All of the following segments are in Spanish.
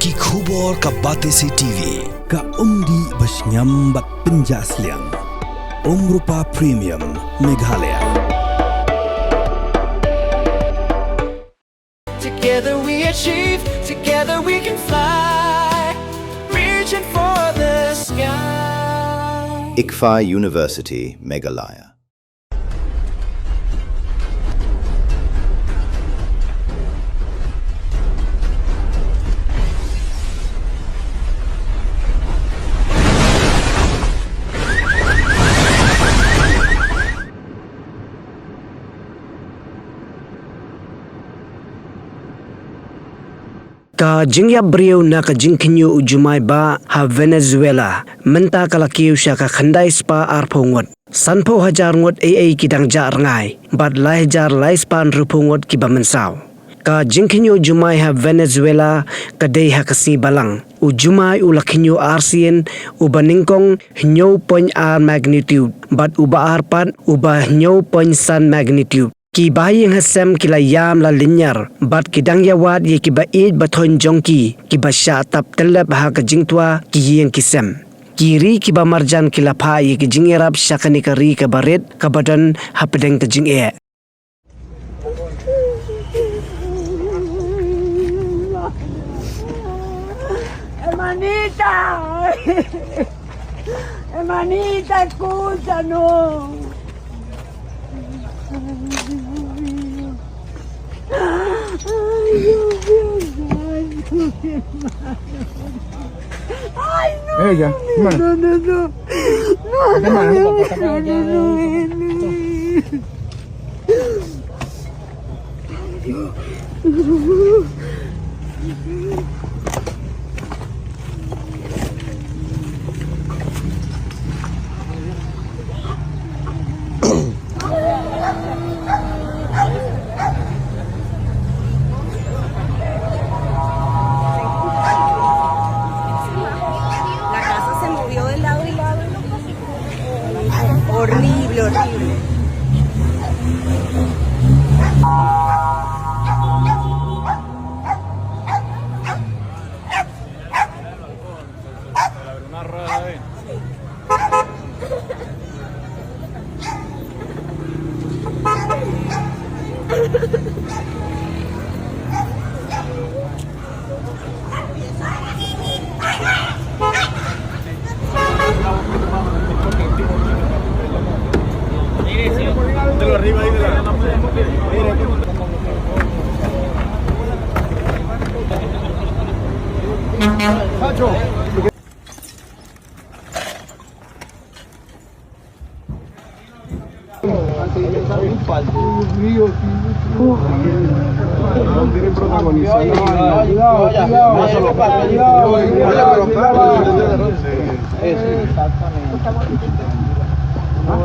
Ki khubor ka bate se TV ka umdi basnyam bak penjaslian Rupa Premium Meghalaya. Together we achieve, together we can fly, reaching for the sky. ICFA University, Meghalaya. Ka jingya brio na ka jingkinyo ujumay ba ha Venezuela menta kalakiw siya ka khanday spa arphongot sanpo hajar ngot AA kidang jar ngai bad lai jar lai span rupungot ki bamansaw ka jingkinyo ujumay ha Venezuela ka day ha kasi balang ujumay ulakinyo arsien ubaningkong hnyo point r magnitude bad uba arpan uba hnyo point san magnitude ki baying hasem kila yam la linyar bat kidang yawat ye ki ba id bathon jongki ki ba sha tap telab ha ka jingtwa ki yeng kisem kiri ki ba marjan kila pha ye ki jingerap shakani ka ri ka baret ka badan hapdeng ka jing e Hermanita, escúchanos. Ay, no. Ella, No, no, no. Horrible, horrible.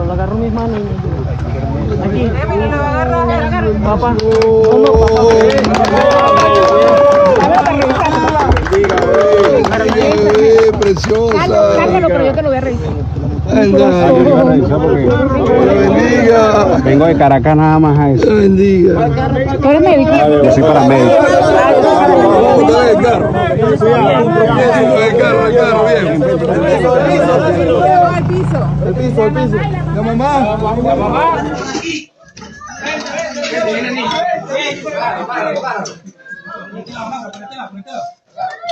Lo agarró mis manos aquí Lo agarra. papá preciosa. Cárgalo, pero yo te lo voy a revisar. Bendiga. Vengo de Caracas nada más a eso. Bendiga. ¿Tú eres médico? Yo soy paramédico. El carro, bien. Al piso. El piso. La mamá.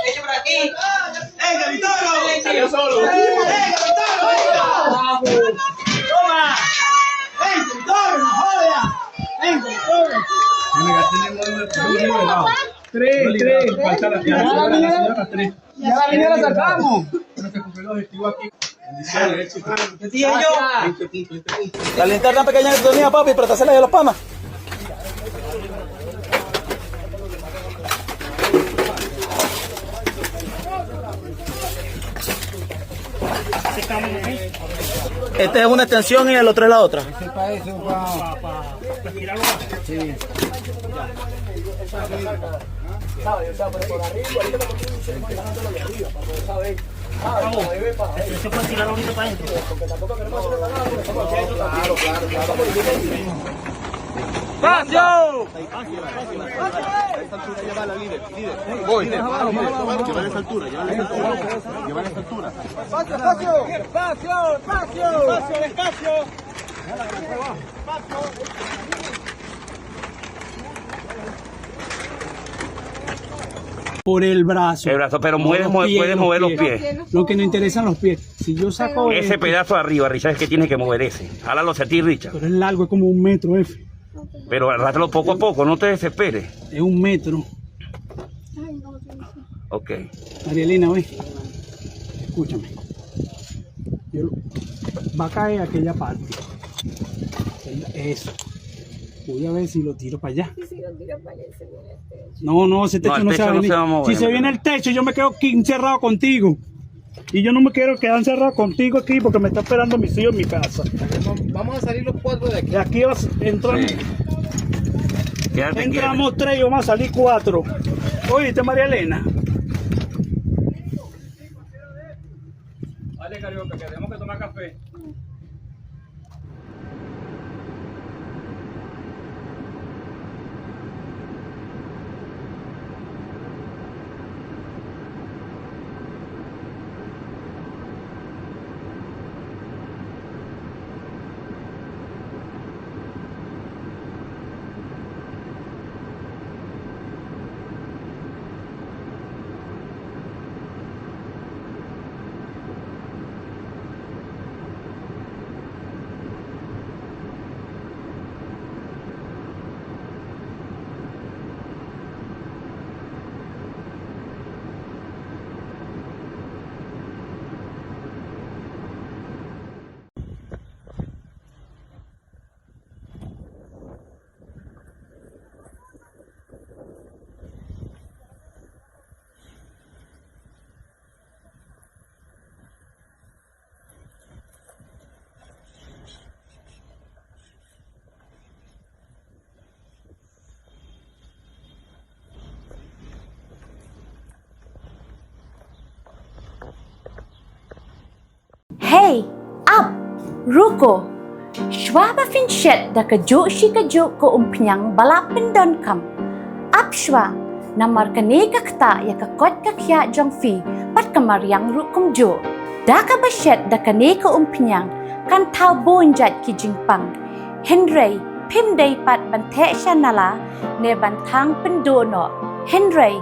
Eche por aquí. ¡Venga, Vittorio! ¡Yo solo! ¡Venga, Vittorio! ¡Toma! ¡Venga, Vittorio! ¡No jodas! ¡Venga, Vittorio! Tres. Falta la señora, tres. Ya la sacamos. Pero se cumplió el objetivo aquí. La linterna pequeña que tenía, papi, para hacerla de los panas. Esta es una extensión y el otro es la otra. Sí. se puede tirar ahorita para adentro. ¡Espacio! Voy. Por el brazo. El brazo, pero No, puedes mover los pies. Lo que nos interesan los pies. Si yo saco Ese pedazo de arriba, Richard, es que tienes que mover ese. Jálalo hacia ti, Richard. Pero es largo, es como 1 metro, F. Pero arrástralo poco a poco, no te desesperes. Es 1 metro. Ok. María Elena, ve. Escúchame. Va a caer aquella parte. Eso. Voy a ver si lo tiro para allá. No, ese techo el no se va a techo no venir. se va a mover, Si se viene el techo, yo me quedo aquí encerrado contigo. Y yo no me quiero quedar encerrado contigo aquí porque me está esperando mis hijos en mi casa. Vamos a salir los 4 de aquí. De aquí entramos, Sí. Quédate entramos 3 y vamos a salir 4. Oíste, María Elena. Dale, Carioca, que tenemos que tomar café. Hey, up, ruko. Schwaba finchet da kajo shi kajo ko umpiang balapin don kam. Up schwa, namar kaneka kta ya kakot kakya jong fi pat kamaryang rukum jo. Da ka bashet da kaneka umpiang kan tau bonjat ki jingpang. Henry, pim day pat bante shanala ne bantang pendono. Henry,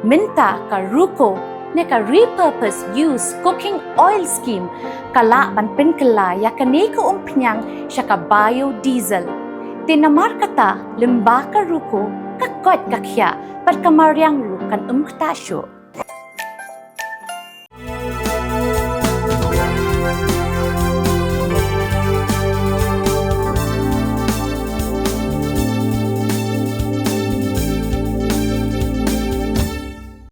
minta ka ruko ne ka repurpose use cooking oil scheme kala ban pen kala ya kane ko umpnyang siya ka biodiesel. Tinamar kata limba ka ruko kakot kakya pat kamaryang rukan ktasyo.